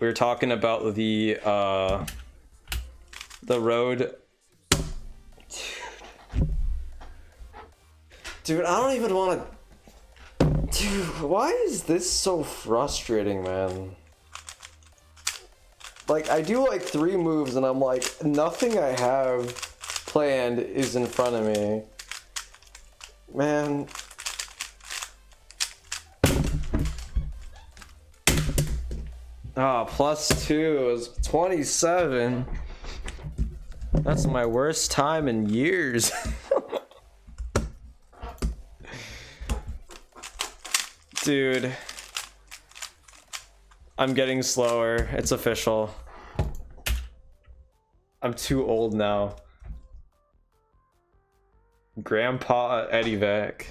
we were talking about the road. Dude, I don't even want to. Dude, why is this so frustrating, man? Like, I do like 3 moves and I'm like, nothing I have planned is in front of me. Man. Ah, +2 is 27. That's my worst time in years. Dude. I'm getting slower. It's official. I'm too old now. Grandpa Eddievak.